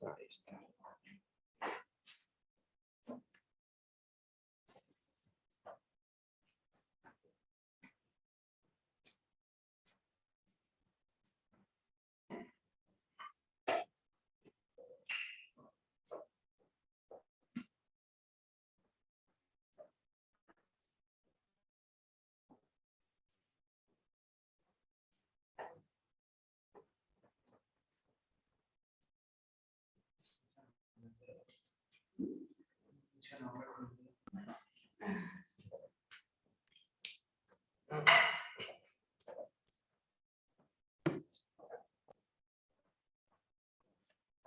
Ahí está.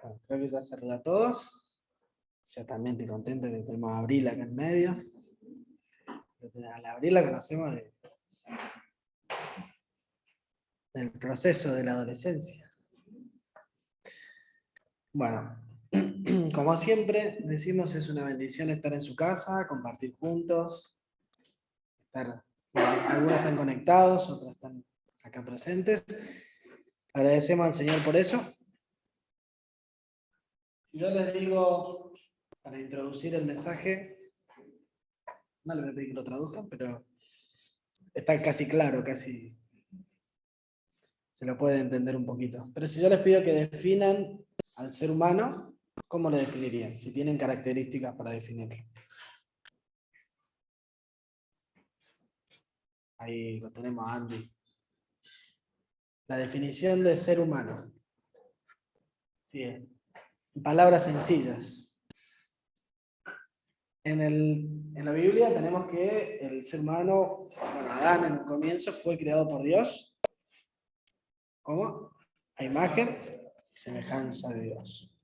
Bueno, creo que ya saludé a todos. Ya también estoy contento que tenemos a Abril acá en medio. A la Abril la conocemos del proceso de la adolescencia. Bueno, como siempre decimos, es una bendición estar en su casa, compartir juntos. Algunos están conectados, otros están acá presentes. Agradecemos al Señor por eso. Yo les digo, para introducir el mensaje, no les voy a pedir que lo traduzcan, pero está casi claro, casi se lo puede entender un poquito. Pero si yo les pido que definan al ser humano, ¿cómo lo definirían? Si tienen características para definirlo. Ahí lo tenemos a Andy. La definición de ser humano. Sí, en palabras sencillas. En la Biblia tenemos que el ser humano, bueno, Adán en el comienzo fue creado por Dios. ¿Cómo? A imagen y semejanza de Dios.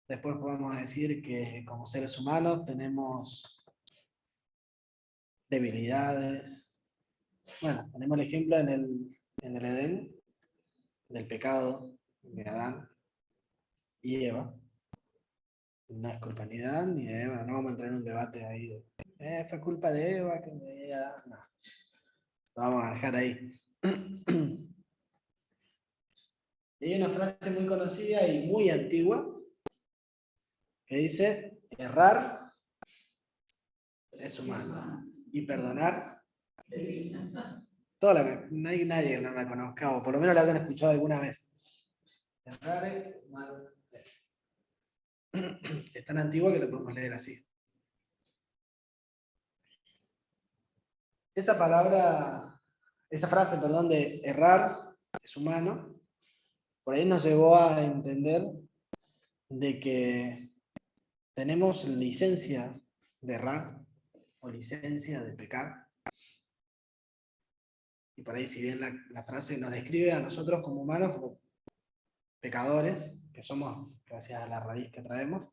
Después podemos decir que como seres humanos tenemos debilidades. Bueno, tenemos el ejemplo en el Edén, del pecado de Adán y Eva. No es culpa ni de Adán ni de Eva, no vamos a entrar en un debate ahí de, fue culpa de Eva, que de Adán, no. Lo vamos a dejar ahí. Y hay una frase muy conocida y muy antigua que dice, errar es humano y perdonar no hay nadie que no la conozca, o por lo menos la hayan escuchado alguna vez. Errar es humano. Es tan antigua que lo podemos leer así. Esa frase, perdón, de errar es humano, por ahí nos llevó a entender de que tenemos licencia de errar o licencia de pecar. Y por ahí, si bien la frase nos describe a nosotros como humanos, como pecadores, que somos gracias a la raíz que traemos,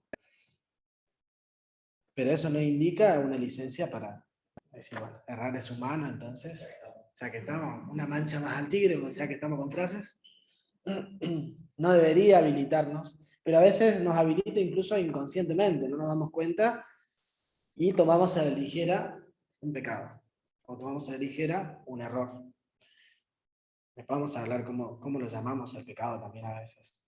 pero eso no indica una licencia para decir, bueno, errar es humano, entonces, ya que estamos, una mancha más al tigre, o sea que estamos con frases, no debería habilitarnos, pero a veces nos habilita incluso inconscientemente, no nos damos cuenta y tomamos a la ligera un pecado, o tomamos a la ligera un error. Después vamos a hablar cómo lo llamamos el pecado también a veces.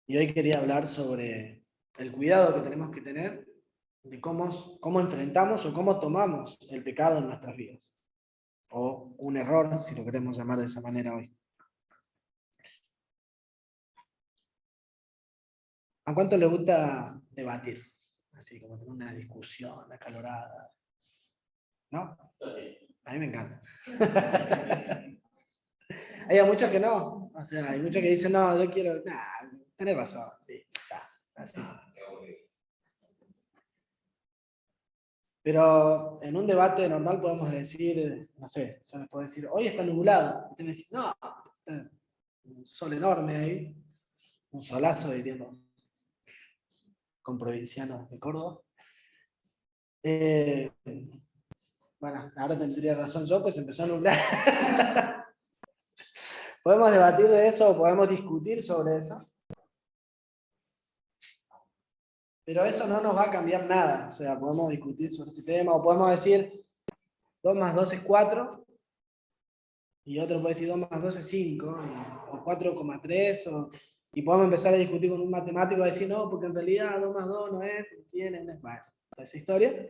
Y hoy quería hablar sobre el cuidado que tenemos que tener de cómo enfrentamos o cómo tomamos el pecado en nuestras vidas. O un error, si lo queremos llamar de esa manera hoy. ¿A cuánto le gusta debatir? Así como tener una discusión acalorada. ¿No? A mí me encanta. Hay muchos que no. O sea, hay muchos que dicen, no, yo quiero... Nah, tenés razón. Sí, ya, así. Pero en un debate normal podemos decir, no sé, yo les puedo decir, hoy está nublado. Ustedes me dicen, no, está un sol enorme ahí, un solazo, diríamos, con provincianos de Córdoba. Eh, bueno, ahora tendría razón yo, pues empezó a nublar. Podemos debatir de eso, podemos discutir sobre eso. Pero eso no nos va a cambiar nada. O sea, podemos discutir sobre ese tema, o podemos decir 2 más 2 es 4, y otro puede decir 2 más 2 es 5, o 4,3, y podemos empezar a discutir con un matemático y decir, no, porque en realidad 2 más 2 no es, tiene, no es, bueno, toda esa historia,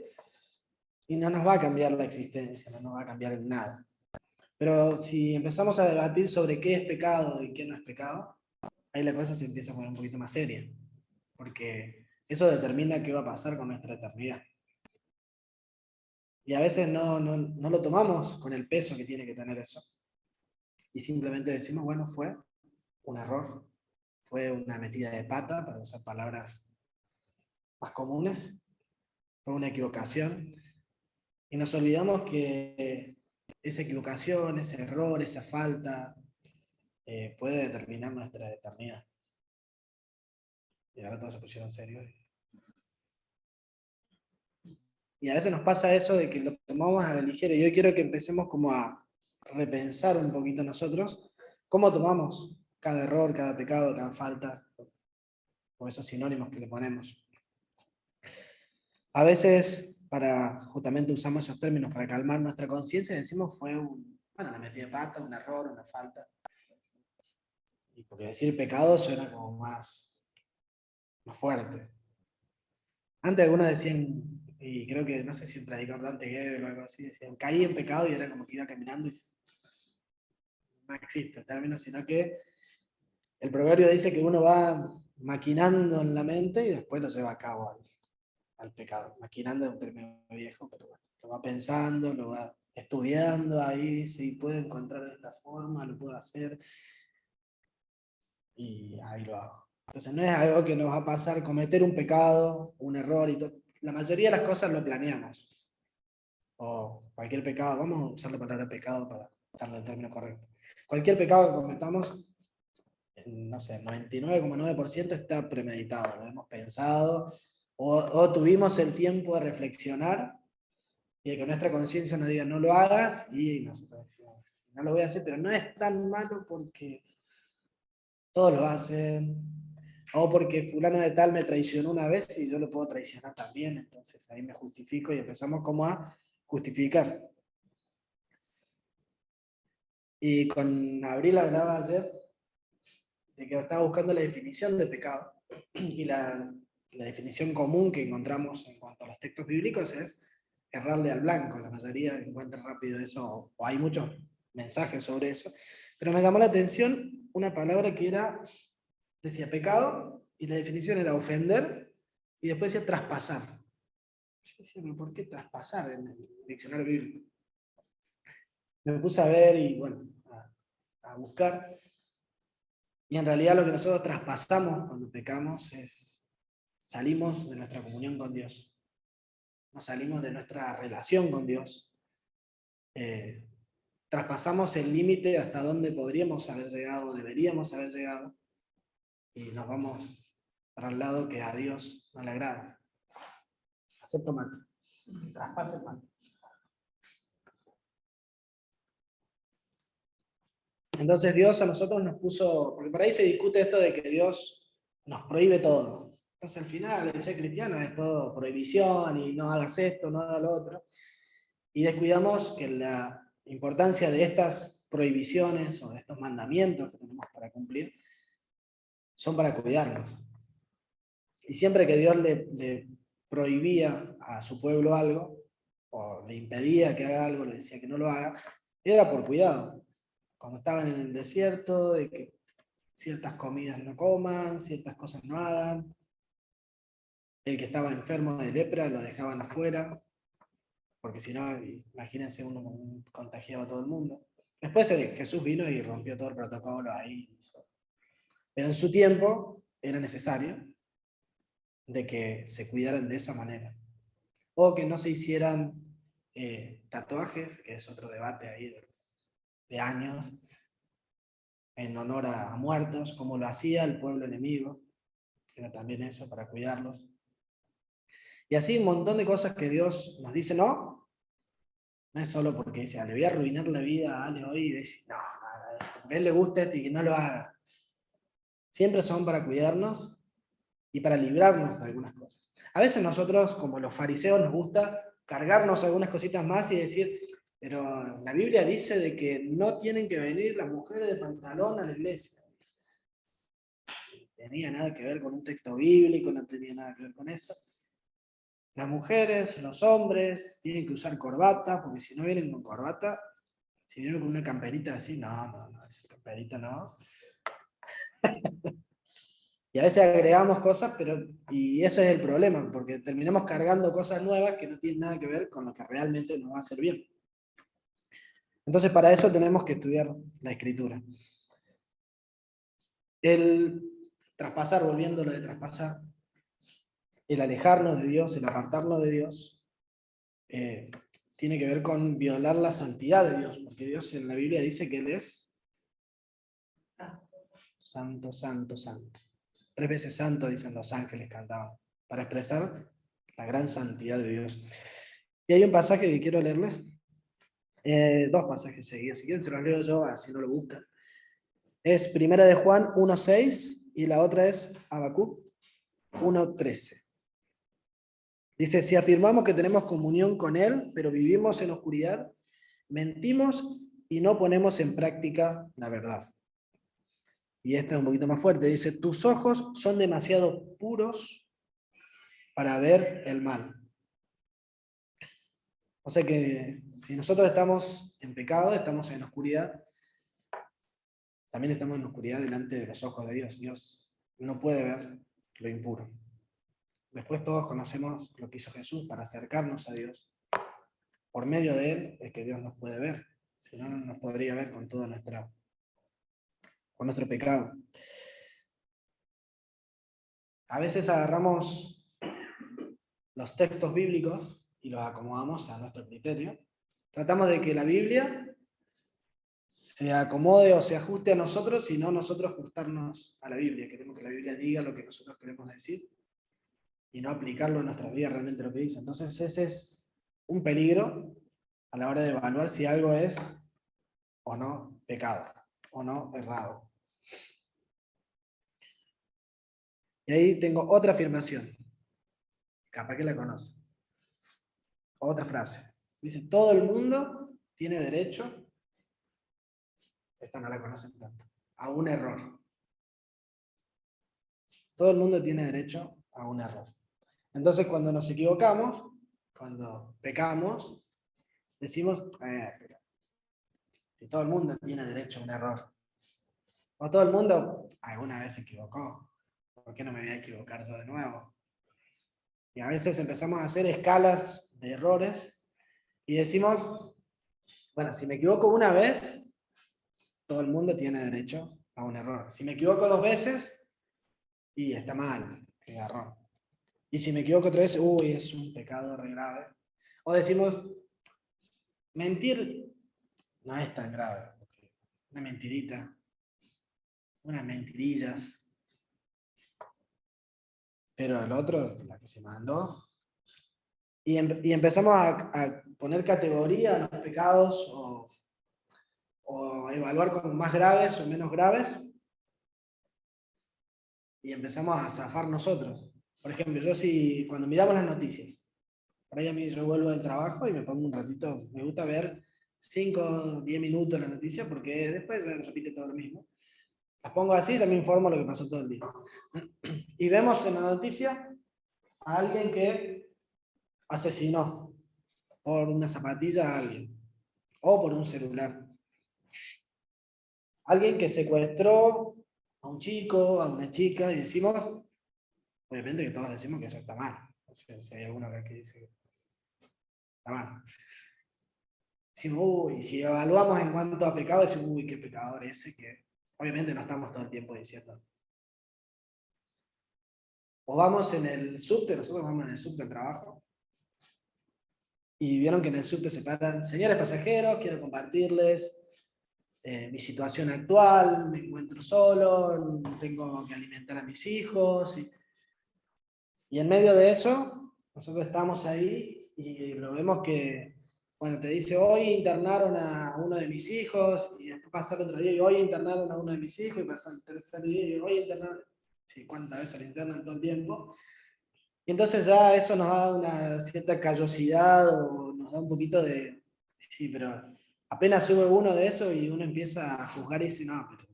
y no nos va a cambiar la existencia, no nos va a cambiar nada. Pero si empezamos a debatir sobre qué es pecado y qué no es pecado, ahí la cosa se empieza a poner un poquito más seria, porque eso determina qué va a pasar con nuestra eternidad. Y a veces no lo tomamos con el peso que tiene que tener eso. Y simplemente decimos, bueno, fue un error, fue una metida de pata, para usar palabras más comunes, fue una equivocación. Y nos olvidamos que esa equivocación, ese error, esa falta, puede determinar nuestra eternidad. Y ahora todos se pusieron serios. Y a veces nos pasa eso de que lo tomamos a la ligera. Y yo quiero que empecemos como a repensar un poquito nosotros cómo tomamos cada error, cada pecado, cada falta, o esos sinónimos que le ponemos. A veces, justamente usamos esos términos para calmar nuestra conciencia, decimos fue una metida de pata, un error, una falta. Y porque decir pecado suena como más fuerte. Antes algunos decían, y creo que, no sé si un predicador Dante Gebel o algo así, decían, caí en pecado, y era como que iba caminando y no existe el término, sino que el proverbio dice que uno va maquinando en la mente y después lo lleva a cabo al pecado. Maquinando es un término viejo, pero bueno, lo va pensando, lo va estudiando ahí, si puedo encontrar de esta forma, lo puedo hacer, y ahí lo hago. Entonces no es algo que nos va a pasar cometer un pecado, un error, y todo. La mayoría de las cosas lo planeamos. O cualquier pecado, vamos a usar la palabra pecado para darle el término correcto. Cualquier pecado que cometamos, no sé, el 99,9% está premeditado, lo hemos pensado, o tuvimos el tiempo de reflexionar y de que nuestra conciencia nos diga no lo hagas, y nosotros decimos, no lo voy a hacer, pero no es tan malo porque todos lo hacen, o porque fulano de tal me traicionó una vez y yo lo puedo traicionar también, entonces ahí me justifico y empezamos como a justificar. Y con Abril hablaba ayer de que estaba buscando la definición de pecado, y la definición común que encontramos en cuanto a los textos bíblicos es errarle al blanco. La mayoría encuentra rápido eso, o hay muchos mensajes sobre eso, pero me llamó la atención una palabra que decía pecado, y la definición era ofender, y después decía traspasar. Yo decía, ¿por qué traspasar en el diccionario bíblico? Me puse a ver y bueno, a buscar. Y en realidad lo que nosotros traspasamos cuando pecamos es salimos de nuestra comunión con Dios. Nos salimos de nuestra relación con Dios. Traspasamos el límite hasta donde podríamos haber llegado, deberíamos haber llegado, y nos vamos para el lado que a Dios no le agrada. Acepto mate. Traspasa el mate. Entonces Dios a nosotros nos puso, porque por ahí se discute esto de que Dios nos prohíbe todo. Entonces al final el ser cristiano es todo prohibición, y no hagas esto, no hagas lo otro. Y descuidamos que la importancia de estas prohibiciones o de estos mandamientos que tenemos para cumplir son para cuidarnos. Y siempre que Dios le prohibía a su pueblo algo, o le impedía que haga algo, le decía que no lo haga, era por cuidado. Cuando estaban en el desierto, de que ciertas comidas no coman, ciertas cosas no hagan. El que estaba enfermo de lepra lo dejaban afuera, porque si no, imagínense, uno contagiaba a todo el mundo. Después Jesús vino y rompió todo el protocolo ahí. Pero en su tiempo era necesario de que se cuidaran de esa manera. o que no se hicieran tatuajes, que es otro debate ahí de años, en honor a muertos, como lo hacía el pueblo enemigo, era también eso, para cuidarlos. Y así un montón de cosas que Dios nos dice no, no es solo porque dice, le voy a arruinar la vida a Ale hoy, y dice, no, porque a él le gusta esto y que no lo haga. Siempre son para cuidarnos y para librarnos de algunas cosas. A veces nosotros, como los fariseos, nos gusta cargarnos algunas cositas más y decir, pero la Biblia dice de que no tienen que venir las mujeres de pantalón a la iglesia. No tenía nada que ver con un texto bíblico, no tenía nada que ver con eso. Las mujeres, los hombres, tienen que usar corbata, porque si no vienen con corbata, si vienen con una camperita así, no, esa camperita no. Y a veces agregamos cosas, y eso es el problema, porque terminamos cargando cosas nuevas que no tienen nada que ver con lo que realmente nos va a hacer bien. Entonces, para eso tenemos que estudiar la Escritura. El traspasar, volviendo a lo de traspasar, el alejarnos de Dios, el apartarnos de Dios, tiene que ver con violar la santidad de Dios, porque Dios en la Biblia dice que Él es santo, santo, santo. 3 veces santo, dicen los ángeles, cantaban, para expresar la gran santidad de Dios. Y hay un pasaje que quiero leerles, 2 pasajes seguidos, si quieren se los leo yo, así no lo buscan. Es 1 de Juan 1:6 y la otra es Habacuc 1:13. Dice, si afirmamos que tenemos comunión con Él, pero vivimos en oscuridad, mentimos y no ponemos en práctica la verdad. Y esta es un poquito más fuerte, dice, tus ojos son demasiado puros para ver el mal. O sea que si nosotros estamos en pecado, estamos en oscuridad, también estamos en oscuridad delante de los ojos de Dios. Dios no puede ver lo impuro. Después todos conocemos lo que hizo Jesús para acercarnos a Dios. Por medio de Él es que Dios nos puede ver. Si no, no nos podría ver con todo nuestro pecado. A veces agarramos los textos bíblicos y los acomodamos a nuestro criterio. Tratamos de que la Biblia se acomode o se ajuste a nosotros y no nosotros ajustarnos a la Biblia. Queremos que la Biblia diga lo que nosotros queremos decir y no aplicarlo en nuestra vida realmente lo que dice. Entonces ese es un peligro a la hora de evaluar si algo es o no pecado, o no errado. Y ahí tengo otra afirmación, capaz que la conoce. Otra frase. Dice, todo el mundo tiene derecho, esta no la conocen tanto, a un error. Todo el mundo tiene derecho a un error. Entonces cuando nos equivocamos, cuando pecamos, decimos, pero si todo el mundo tiene derecho a un error, o todo el mundo alguna vez se equivocó, ¿por qué no me voy a equivocar yo de nuevo? Y a veces empezamos a hacer escalas de errores y decimos, bueno, si me equivoco una vez, todo el mundo tiene derecho a un error. Si me equivoco 2 veces, y está mal, qué garrón. Y si me equivoco 3 veces, uy, es un pecado re grave. O decimos, mentir no es tan grave. Una mentirita, unas mentirillas. Pero el otro es la que se mandó. Y empezamos a poner categoría a los pecados o evaluar como más graves o menos graves. Y empezamos a zafar nosotros. Por ejemplo, cuando miramos las noticias, por ahí a mí yo vuelvo del trabajo y me pongo un ratito, me gusta ver 5 o 10 minutos la noticia porque después se repite todo lo mismo. Las pongo así y ya me informo lo que pasó todo el día. Y vemos en la noticia a alguien que asesinó por una zapatilla a alguien o por un celular. Alguien que secuestró a un chico, a una chica, y decimos, obviamente que todos decimos que eso está mal. O sea, si hay alguno que dice que está mal. Decimos, uy, si evaluamos en cuanto a pecado, decimos, uy, qué pecador ese, que obviamente no estamos todo el tiempo diciendo. O vamos en el subte, nosotros vamos en el subte de trabajo, Y vieron que en el subte se paran, señores pasajeros, quiero compartirles mi situación actual, me encuentro solo, tengo que alimentar a mis hijos. Y en medio de eso, nosotros estamos ahí y lo vemos que, bueno, te dice, hoy internaron a uno de mis hijos, y después pasa el otro día, y hoy internaron a uno de mis hijos, y pasa el tercer día, y hoy internaron, sí, cuántas veces lo internan todo el tiempo. Y entonces ya eso nos da una cierta callosidad o nos da un poquito de, sí, pero apenas sube uno de eso y uno empieza a juzgar y dice, no, pero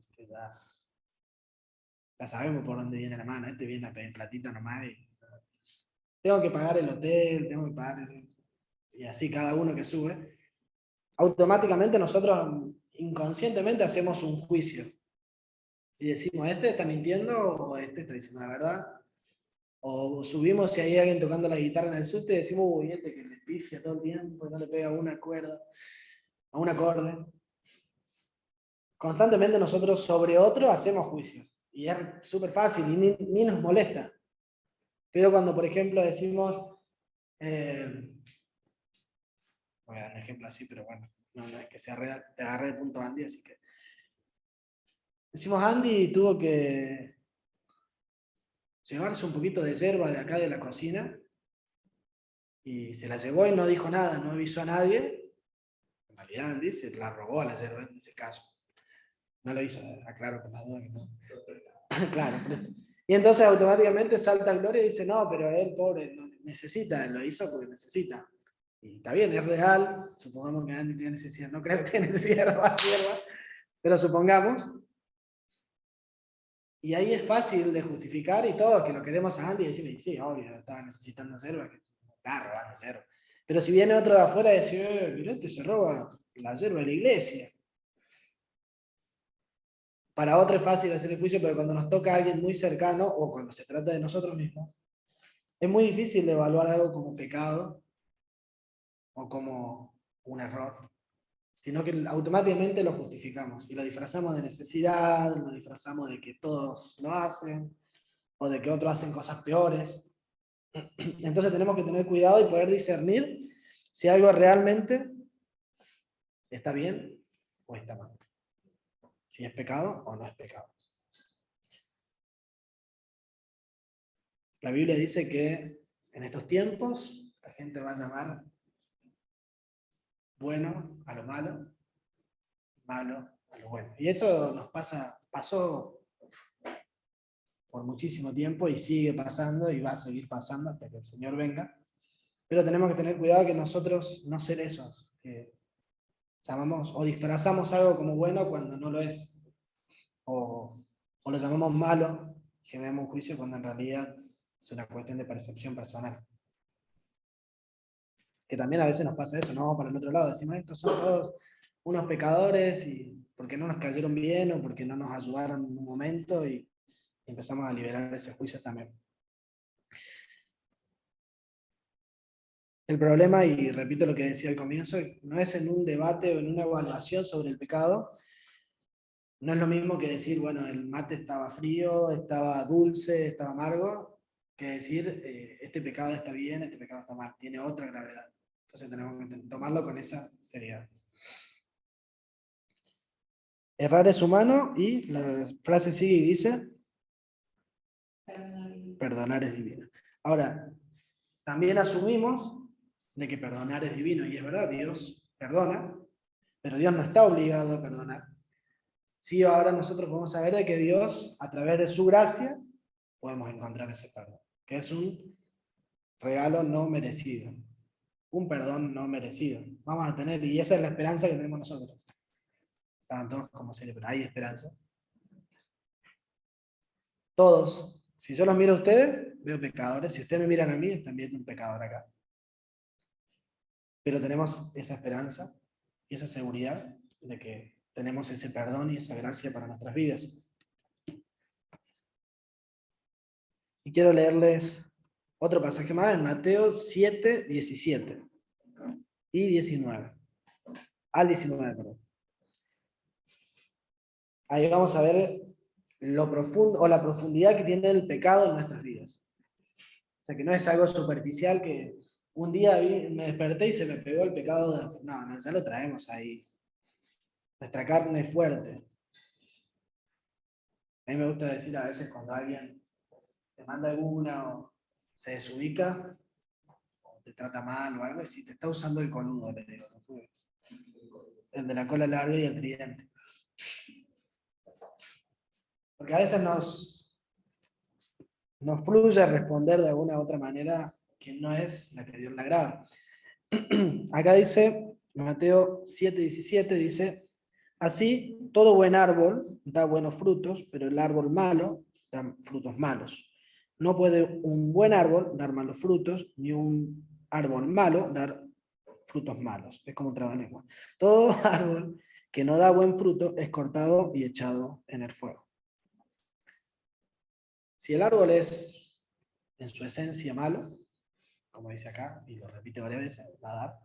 ya sabemos por dónde viene la mano, este viene a pedir platita nomás y tengo que pagar el hotel, tengo que pagar, y así cada uno que sube. Automáticamente nosotros inconscientemente hacemos un juicio y decimos, ¿este está mintiendo o este está diciendo la verdad? O subimos si hay alguien tocando la guitarra en el subte y decimos, uy, este que le pifia todo el tiempo y no le pega una cuerda, a un acorde. Constantemente nosotros sobre otro hacemos juicio. Y es súper fácil y ni nos molesta. Pero cuando, por ejemplo, decimos, voy a dar un ejemplo así, pero bueno, no es que te agarré de punto Andy, así que. Decimos, Andy tuvo que llevarse un poquito de yerba de acá de la cocina y se la llevó y no dijo nada, no avisó a nadie. En realidad Andy se la robó a la yerba en ese caso. No lo hizo, aclaro con la duda que no. Claro. Y entonces automáticamente salta Gloria y dice, no, pero él, pobre, no necesita, lo hizo porque necesita. Y está bien, es real, supongamos que Andy tiene necesidad, no creo que tiene necesidad de robar hierba, pero supongamos. Y ahí es fácil de justificar y todos que lo queremos a Andy y decimos, sí, obvio, estaba necesitando yerba, que está robando yerba. Pero si viene otro de afuera y dice, mirá, este se roba la yerba de la iglesia. Para otro es fácil hacer el juicio, pero cuando nos toca a alguien muy cercano o cuando se trata de nosotros mismos, es muy difícil de evaluar algo como pecado o como un error, sino que automáticamente lo justificamos y lo disfrazamos de necesidad, lo disfrazamos de que todos lo hacen o de que otros hacen cosas peores. Entonces tenemos que tener cuidado y poder discernir si algo realmente está bien o está mal, si es pecado o no es pecado. La Biblia dice que en estos tiempos la gente va a llamar bueno a lo malo, malo a lo bueno. Y eso nos pasó por muchísimo tiempo y sigue pasando y va a seguir pasando hasta que el Señor venga. Pero tenemos que tener cuidado que nosotros no ser esos, que llamamos o disfrazamos algo como bueno cuando no lo es, o lo llamamos malo, generamos un juicio cuando en realidad es una cuestión de percepción personal. Que también a veces nos pasa eso, no, para el otro lado, decimos, estos son todos unos pecadores y porque no nos cayeron bien o porque no nos ayudaron en un momento y empezamos a liberar ese juicio también. El problema, y repito lo que decía al comienzo, no es en un debate o en una evaluación sobre el pecado, no es lo mismo que decir, bueno, el mate estaba frío, estaba dulce, estaba amargo, que decir, este pecado está bien, este pecado está mal, tiene otra gravedad. Entonces tenemos que tomarlo con esa seriedad. Errar es humano y la frase sigue y dice, perdonar es divino. Ahora, también asumimos de que perdonar es divino, y es verdad, Dios perdona, pero Dios no está obligado a perdonar. Sí, ahora nosotros podemos saber de que Dios, a través de su gracia, podemos encontrar ese perdón, que es un regalo no merecido, un perdón no merecido. Vamos a tener, y esa es la esperanza que tenemos nosotros. Estaban todos como serios, pero hay esperanza. Todos. Si yo los miro a ustedes, veo pecadores. Si ustedes me miran a mí, están viendo un pecador acá. Pero tenemos esa esperanza y esa seguridad de que tenemos ese perdón y esa gracia para nuestras vidas. Y quiero leerles otro pasaje más en Mateo 7, 17 y 19. Al 19, perdón. Ahí vamos a ver lo profundo o la profundidad que tiene el pecado en nuestras vidas. O sea, que no es algo superficial que un día me desperté y se me pegó el pecado de... No, ya lo traemos ahí. Nuestra carne es fuerte. A mí me gusta decir a veces cuando alguien te manda alguna o se desubica, o te trata mal o algo, y si te está usando el coludo, le digo, el de la cola larga y el tridente. Porque a veces nos fluye responder de alguna u otra manera que no es la que Dios le agrada. Acá dice, Mateo 7:17, dice, así todo buen árbol da buenos frutos, pero el árbol malo da frutos malos. No puede un buen árbol dar malos frutos, ni un árbol malo dar frutos malos. Es como un trabalengua. Todo árbol que no da buen fruto es cortado y echado en el fuego. Si el árbol es en su esencia malo, como dice acá, y lo repite varias veces, va a dar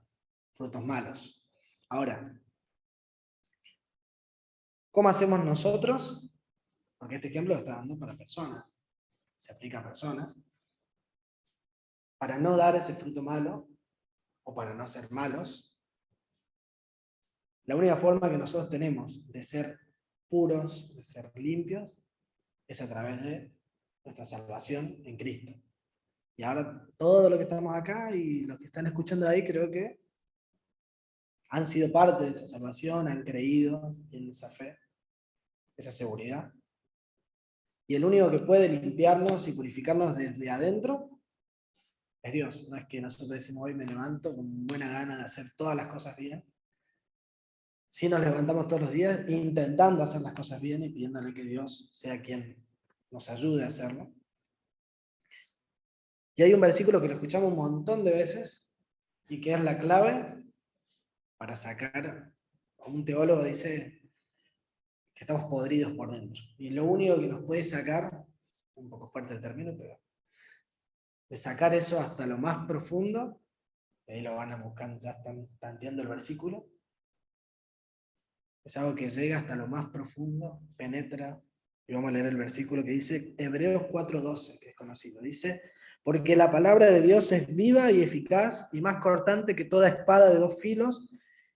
frutos malos. Ahora, ¿cómo hacemos nosotros? Porque este ejemplo lo está dando para personas, se aplica a personas, para no dar ese fruto malo, o para no ser malos. La única forma que nosotros tenemos de ser puros, de ser limpios, es a través de nuestra salvación en Cristo. Y ahora todo lo que estamos acá y los que están escuchando ahí creo que han sido parte de esa salvación, han creído, tienen esa fe, esa seguridad. Y el único que puede limpiarnos y purificarnos desde adentro es Dios. No es que nosotros decimos hoy me levanto con buena gana de hacer todas las cosas bien. Sí nos levantamos todos los días intentando hacer las cosas bien y pidiéndole que Dios sea quien nos ayude a hacerlo. Y hay un versículo que lo escuchamos un montón de veces y que es la clave para sacar, un teólogo dice que estamos podridos por dentro. Y lo único que nos puede sacar, un poco fuerte el término, pero de sacar eso hasta lo más profundo, y ahí lo van a buscar, ya están tanteando el versículo, es algo que llega hasta lo más profundo, penetra, y vamos a leer el versículo que dice, Hebreos 4:12, que es conocido, dice, porque la palabra de Dios es viva y eficaz, y más cortante que toda espada de dos filos,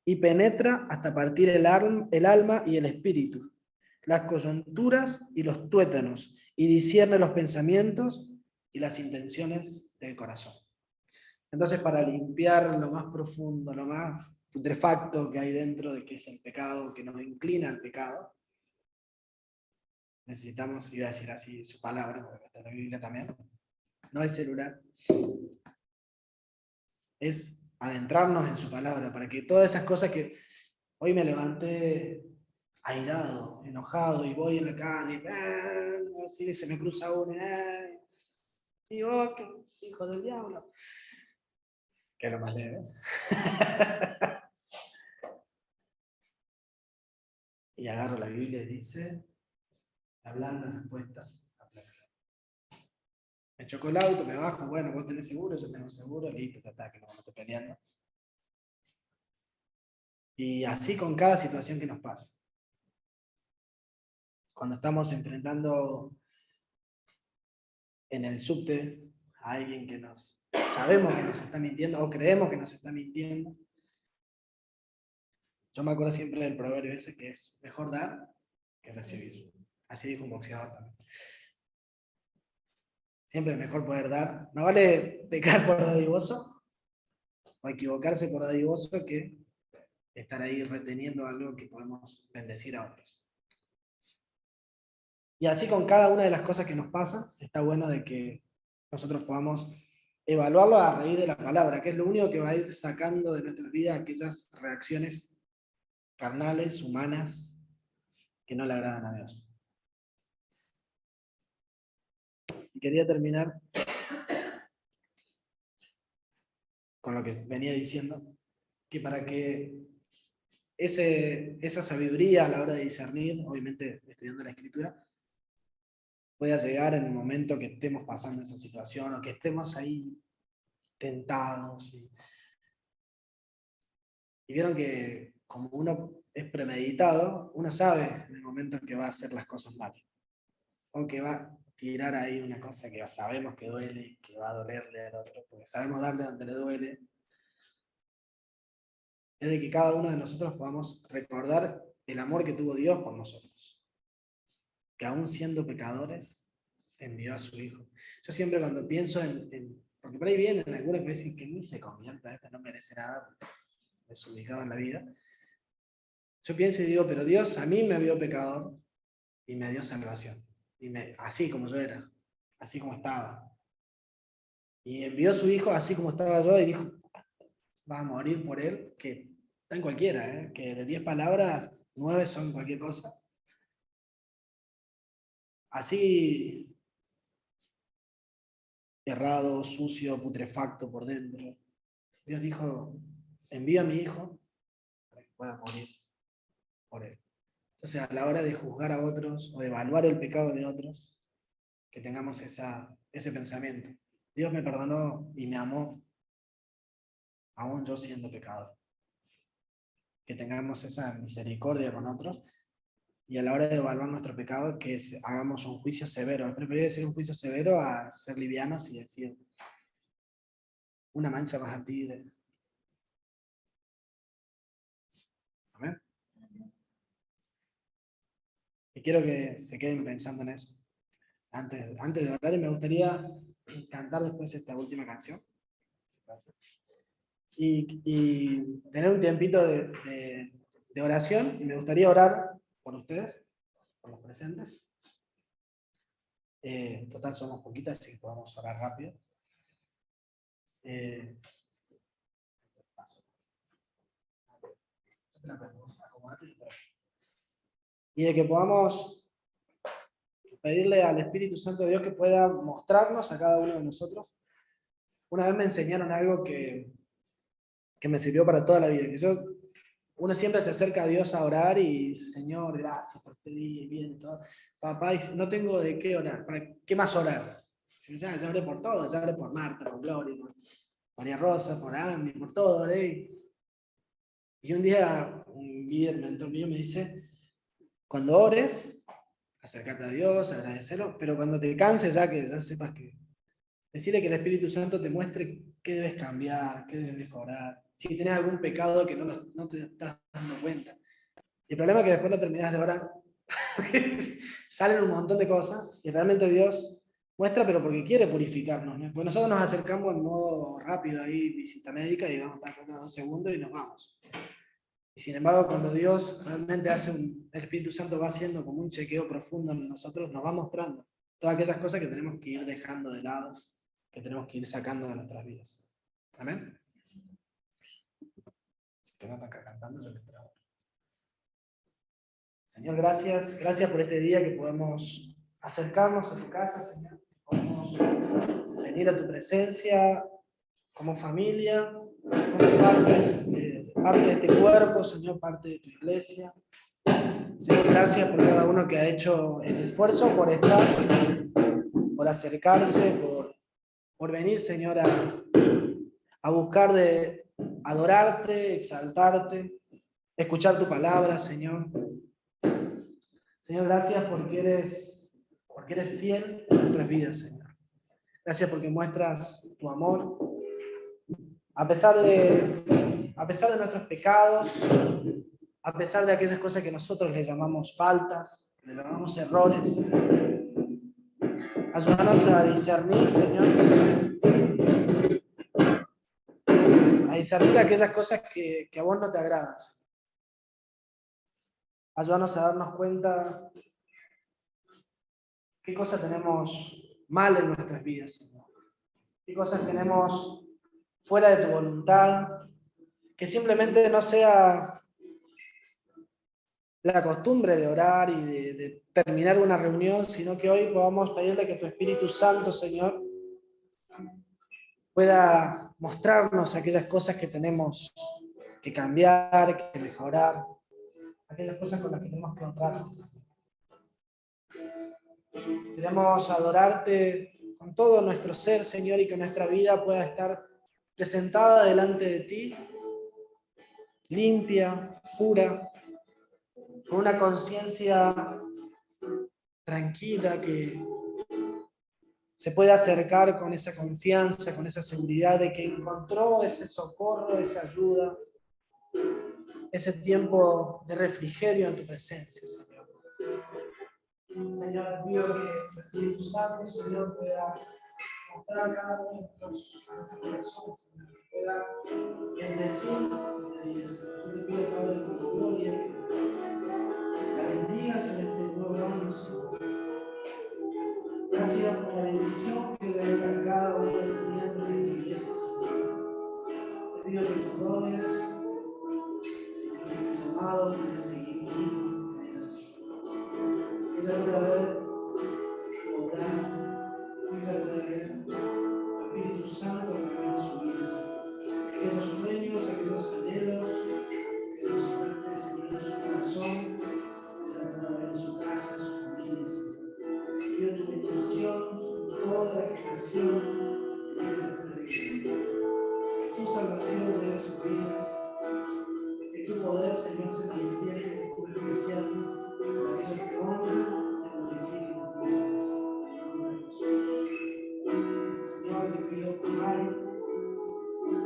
y penetra hasta partir el alma y el espíritu, las coyunturas y los tuétanos, y discierne los pensamientos y las intenciones del corazón. Entonces, para limpiar lo más profundo, lo más putrefacto que hay dentro de que es el pecado, que nos inclina al pecado, necesitamos, iba a decir así su palabra, porque está en la Biblia también, no el celular, es adentrarnos en su palabra, para que todas esas cosas que hoy me levanté airado, enojado, y voy en la calle, así se me cruza uno, y vos, hijo del diablo, que es lo más leve. Y agarro la Biblia y dice, la blanda respuesta aplaca. Me chocó el auto, me bajo, bueno, vos tenés seguro, yo tengo seguro, listo, ya está, que no vamos a estar peleando. Y así con cada situación que nos pasa. Cuando estamos enfrentando en el subte a alguien que sabemos que nos está mintiendo o creemos que nos está mintiendo, yo me acuerdo siempre del proverbio ese que es mejor dar que recibir. Así dijo un boxeador también. Siempre es mejor poder dar. No vale pecar por dadivoso o equivocarse por dadivoso que estar ahí reteniendo algo que podemos bendecir a otros. Y así con cada una de las cosas que nos pasa, está bueno de que nosotros podamos evaluarlo a raíz de la palabra, que es lo único que va a ir sacando de nuestra vida aquellas reacciones carnales, humanas, que no le agradan a Dios. Y quería terminar con lo que venía diciendo, que para que esa sabiduría a la hora de discernir, obviamente estudiando la Escritura, pueda llegar en el momento que estemos pasando esa situación o que estemos ahí tentados. Y vieron que como uno es premeditado, uno sabe en el momento en que va a hacer las cosas mal. Aunque tirar ahí una cosa que sabemos que duele, que va a dolerle al otro, porque sabemos darle donde le duele, es de que cada uno de nosotros podamos recordar el amor que tuvo Dios por nosotros, que aún siendo pecadores, envió a su Hijo. Yo siempre cuando pienso porque por ahí vienen algunos que dicen que ni se convierta, este no merece nada, desubicado en la vida. Yo pienso y digo, pero Dios a mí me vio pecador y me dio salvación. Así como yo era, así como estaba. Y envió a su Hijo así como estaba yo y dijo, va a morir por él, que está en cualquiera, que de 10 palabras, 9 son cualquier cosa. Así errado, sucio, putrefacto por dentro. Dios dijo, envío a mi Hijo para que pueda morir por él. Entonces, a la hora de juzgar a otros o de evaluar el pecado de otros, que tengamos ese pensamiento. Dios me perdonó y me amó, aún yo siendo pecador. Que tengamos esa misericordia con otros y a la hora de evaluar nuestro pecado, que hagamos un juicio severo. Es preferible decir un juicio severo a ser livianos y decir una mancha más a ti. Amén. Y quiero que se queden pensando en eso. Antes de orar, me gustaría cantar después esta última canción. Y tener un tiempito de oración. Y me gustaría orar por ustedes, por los presentes. Total, somos poquitas, así que podemos orar rápido. Y de que podamos pedirle al Espíritu Santo de Dios que pueda mostrarnos a cada uno de nosotros. Una vez me enseñaron algo que me sirvió para toda la vida. Que uno siempre se acerca a Dios a orar y dice, Señor, gracias por este día, bien, todo. Papá, no tengo de qué orar. ¿Para qué más orar? Ya oré por todo, ya oré por Marta, por Gloria, por María Rosa, por Andy, por todo, oré. Y un día un guía, el mentor mío, me dice, cuando ores, acércate a Dios, agradecelo, pero cuando te canses que ya sepas que... Decirle que el Espíritu Santo te muestre qué debes cambiar, qué debes mejorar, si tenés algún pecado que no te estás dando cuenta. Y el problema es que después no terminás de orar, salen un montón de cosas y realmente Dios muestra, pero porque quiere purificarnos, ¿no? Porque nosotros nos acercamos en modo rápido ahí, visita médica, y vamos a estar 2 segundos y nos vamos. Y sin embargo, cuando Dios realmente el Espíritu Santo va haciendo como un chequeo profundo en nosotros, nos va mostrando todas aquellas cosas que tenemos que ir dejando de lado, que tenemos que ir sacando de nuestras vidas. Amén. Si te notan acá cantando, yo les trago. Señor, gracias por este día que podemos acercarnos a tu casa, Señor. Podemos venir a tu presencia como familia, como parte de este cuerpo, Señor, parte de tu iglesia. Señor, gracias por cada uno que ha hecho el esfuerzo por estar, por acercarse, por venir, Señor, a buscar de adorarte, exaltarte, escuchar tu palabra, Señor. Señor, gracias porque eres fiel en nuestras vidas, Señor. Gracias porque muestras tu amor. A pesar de nuestros pecados, a pesar de aquellas cosas que nosotros le llamamos faltas, le llamamos errores, ayúdanos a discernir, Señor, a discernir aquellas cosas que a vos no te agradan. Ayúdanos a darnos cuenta qué cosas tenemos mal en nuestras vidas, Señor. Qué cosas tenemos fuera de tu voluntad, que simplemente no sea la costumbre de orar y de terminar una reunión, sino que hoy podamos pedirle que tu Espíritu Santo, Señor, pueda mostrarnos aquellas cosas que tenemos que cambiar, que mejorar, aquellas cosas con las que tenemos que honrarnos. Queremos adorarte con todo nuestro ser, Señor, y que nuestra vida pueda estar presentada delante de ti, limpia, pura, con una conciencia tranquila, que se puede acercar con esa confianza, con esa seguridad de que encontró ese socorro, esa ayuda, ese tiempo de refrigerio en tu presencia, Señor. Señor, te pido que el Espíritu Santo, Señor, pueda mostrar a cada uno de nuestros corazones, Señor, que pueda bendecir tu dirección. Yo te pido, Padre, por tu gloria, que la bendigas en este nuevo año, Señor. Gracias por la bendición que le da a cada uno de los miembros de tu iglesia, Señor. Te pido que tus dones, Señor, que tu llamado pueda seguir vivo en ella, Señor. Ella pueda ver obrar, ella pueda ver el Espíritu Santo a través de su vida, Señor. Aquellos sueños, aquellos anhelos, aquellos sueños, Señor, en su corazón, ella pueda ver en su casa, en su familia, Señor. Pido tu bendición sobre toda la creación y de la iglesia. Que tu salvación llegue a sus vidas, que tu poder, Señor, se manifieste de forma especial para aquellos que honran y glorifiquen tus vidas. En nombre de Jesús. Señor, te pido por Mari,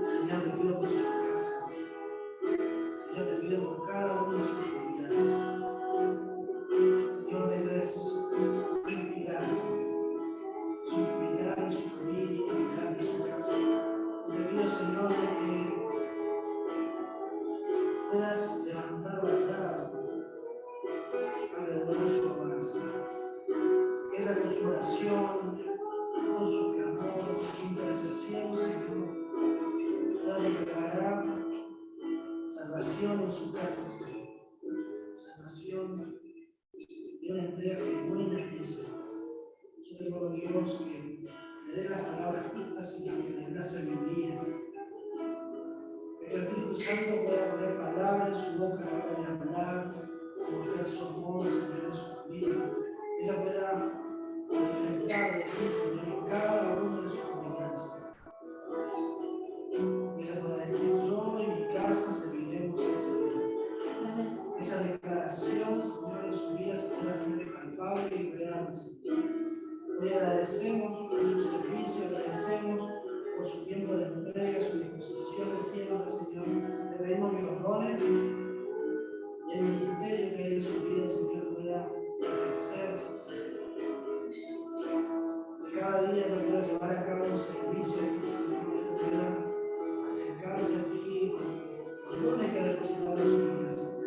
Señor, te pido por su casa, Señor, te pido por cada uno de sus familiares. Señor, ella es un pilar, su pilar en su familia, un pilar en su casa. Te pido, Señor, de que puedas levantar vallado alrededor de su hogar, Señor. Que ella con su oración, con su clamor, con su intercesión, Señor, pueda declarar salvación en su casa, Señor. Salvación y una entrega genuina a ti, Señor. Yo te ruego, Dios, que le dé las palabras justas, Señor, que le dé la sabiduría. Que el Espíritu Santo pueda poner palabras en su boca a la hora de hablar, mostrar su amor, Señor, en su familia. Ella pueda enfrentar de ti, Señor, en cada uno de sus familiares. Ella pueda decir: yo y mi casa serviremos al Señor. Esa declaración, Señor, en su vida se pueda hacer palpable y real, Señor. Hoy agradecemos por su servicio, agradecemos por su tiempo de entrega, su disposición de siempre, Señor. Le pedimos que los dones y el ministerio que hay en su vida, Señor, pueda ejercerse, Señor. Que cada día ella pueda llevar a cabo un servicio a ti, Señor, que ella pueda acercarse a ti con los dones que ha depositado en su vida, Señor.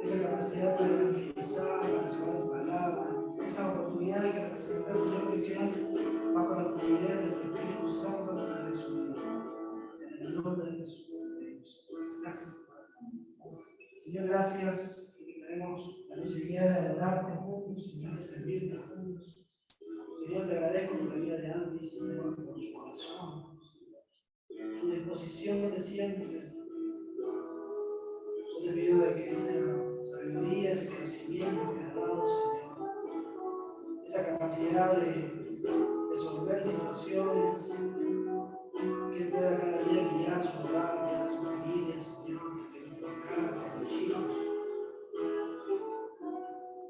Esa capacidad para evangelizar, para llevar tu palabra, esa oportunidad de que representas, Señor, que sean bajo la fluidez de tu Espíritu Santo a través de su vida. En el nombre de Jesús. Gracias, Padre. Señor, gracias que tenemos la posibilidad de adorarte juntos, Señor, de servirte juntos. Señor, te agradezco por la vida de Andy, Señor, por su corazón, su disposición de siempre. Yo te pido de que esa sabiduría, ese conocimiento que has dado, Señor, esa capacidad de resolver situaciones, que pueda cada día guiar su hogar, guiar a su familia, Señor, que nos toca con los chicos.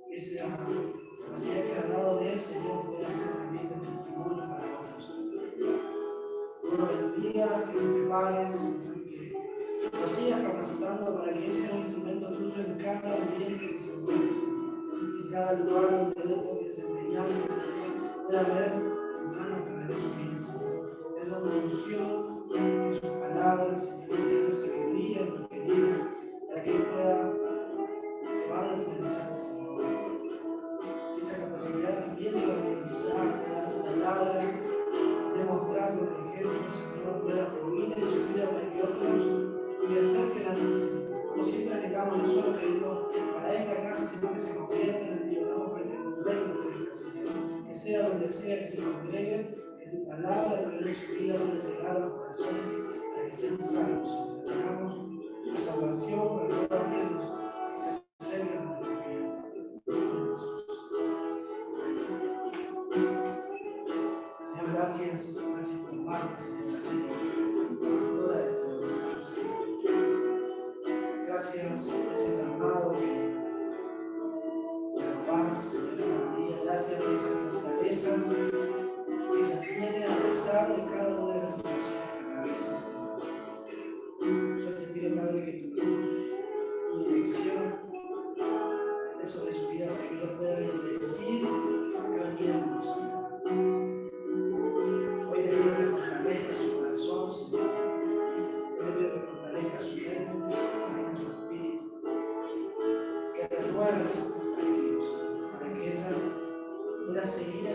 Que esa capacidad que has dado de él, Señor, pueda ser también de testimonio para otros. No lo bendigas, que lo prepares, Señor, que lo sigas capacitando para que él sea un instrumento tuyo en cada ambiente que se mueve, Señor. En cada lugar donde él toque desempeñarse, Señor, pueda ver tu mano a través de su vida, Señor. Esa unción en sus palabras, Señor, que esa sabiduría en lo que diga, para que él pueda llevar a tu mensaje, Señor. Esa capacidad también de organizar, de dar tu palabra, de mostrar con el ejemplo, Señor, pueda fluir en su vida para que otros se acerquen a ti, Señor. Como siempre anhelamos, no solo pedimos para esta casa, sino que se conviertan en ti, oramos para que congreguen por esta, Señor. Que sea donde sea que se congreguen, que tu palabra a través de su vida pueda llegar a los corazones para que sean salvos, Señor. Oramos tu salvación para todos aquellos que se acercan a tu vida. Señor, gracias por Marta, Señor, gracias por toda de tu voluntad, Señor. Gracias por ese llamado que nos vas, Señor, cada día. Gracias por esa fortaleza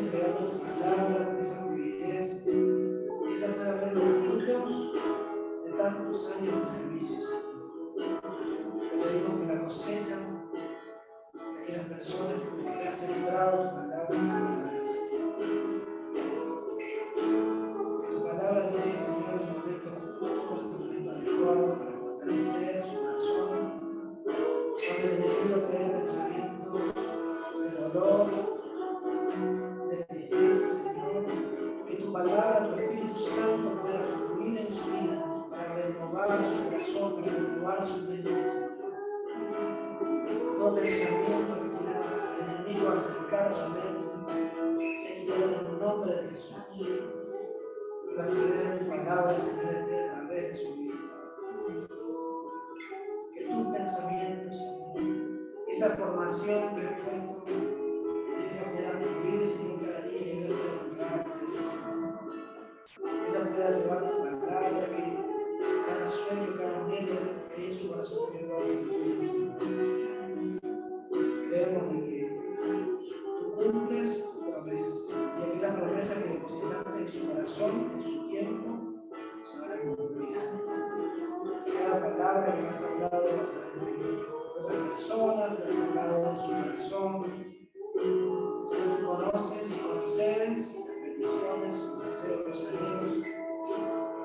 entregando tu palabra con esa fluidez, que ella pueda ver los frutos de tantos años de servicio, Señor. Te pedimos que la cosecha, que aquellas personas que has sembrado tu palabra, Señor, que tu palabra llegue, Señor, en el momento justo, en el momento adecuado para fortalecer su corazón, donde el enemigo trae pensamientos de dolor, de tristeza, Señor, que tu palabra, tu Espíritu Santo pueda fluir en su vida para renovar su corazón, para renovar su mente, Señor. Todo pensamiento que quiera el enemigo acercar a su mente, se quita en el nombre de Jesús. Y la fluidez de tu palabra, Señor, esté a través de su vida. Que tus pensamientos, Señor, esa formación que has puesto, ella pueda fluir, Señor, cada día, y ella pueda honrarte, Señor. Ella pueda llevar tu palabra, que cada sueño, cada anhelo que hay en su corazón que pueda fluir, Señor. Creemos de que tú cumples tus promesas, y aquella promesa que depositaste en su corazón, en su tiempo, se van a cumplir. Cada palabra que has hablado a través de otras personas, que has hablado en su corazón, Señor, tú conoces y concedes las peticiones, los deseos, los anhelos,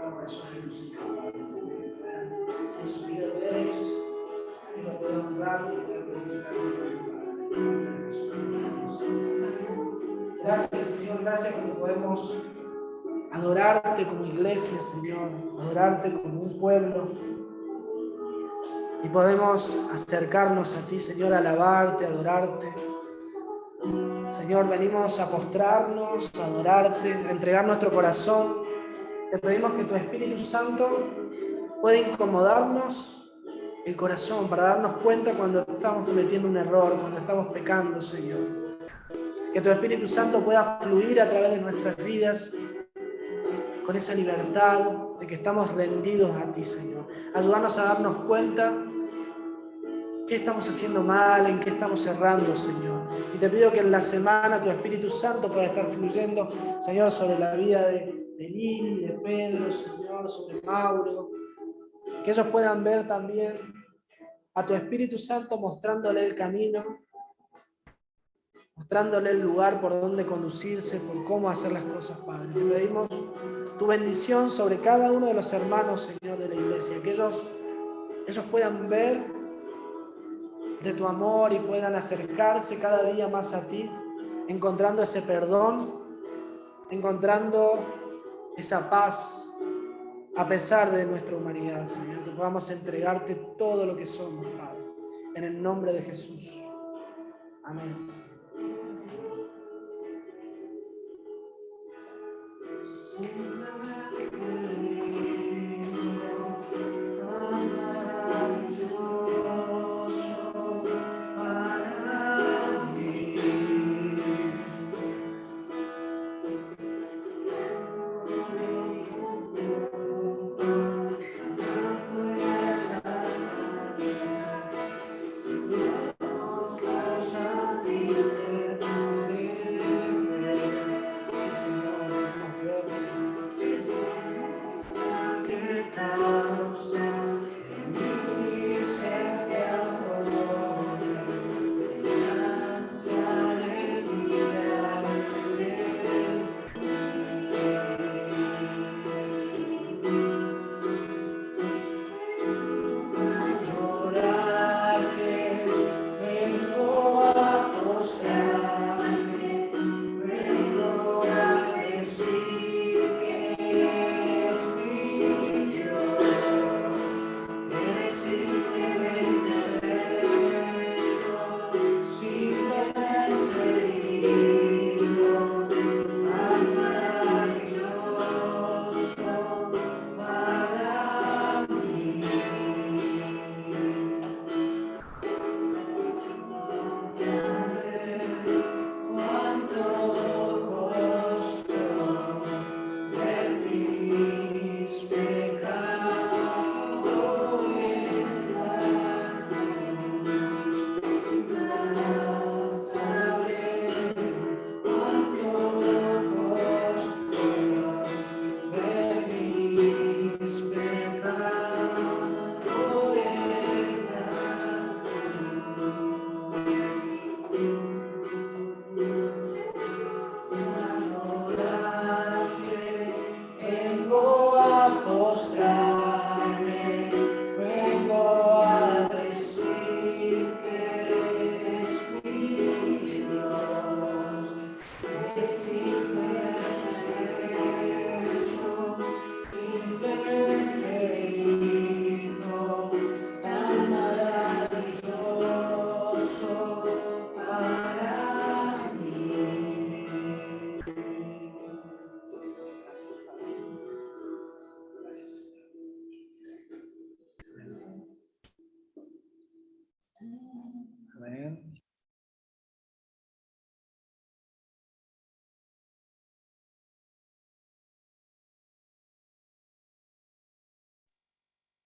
la corazón de tus hijos, Padre, que puedan en su vida ver eso, que lo puedan honrar y puedan glorificar a tu Padre. En el nombre de Jesús. Gracias, Señor, gracias porque podemos adorarte como iglesia, Señor, adorarte como un pueblo, y podemos acercarnos a ti, Señor, alabarte, adorarte. Señor, venimos a postrarnos, a adorarte, a entregar nuestro corazón. Te pedimos que tu Espíritu Santo pueda incomodarnos el corazón para darnos cuenta cuando estamos cometiendo un error, cuando estamos pecando, Señor. Que tu Espíritu Santo pueda fluir a través de nuestras vidas con esa libertad de que estamos rendidos a ti, Señor. Ayúdanos a darnos cuenta qué estamos haciendo mal, en qué estamos errando, Señor. Y te pido que en la semana tu Espíritu Santo pueda estar fluyendo, Señor, sobre la vida de Lili, de Pedro, Señor, sobre Mauro. Que ellos puedan ver también a tu Espíritu Santo mostrándole el camino, mostrándole el lugar por donde conducirse, por cómo hacer las cosas, Padre. Te pedimos tu bendición sobre cada uno de los hermanos, Señor, de la iglesia. Que ellos puedan ver de tu amor y puedan acercarse cada día más a ti, encontrando ese perdón, encontrando esa paz a pesar de nuestra humanidad, Señor. Que podamos entregarte todo lo que somos, Padre, en el nombre de Jesús. Amén. Sí.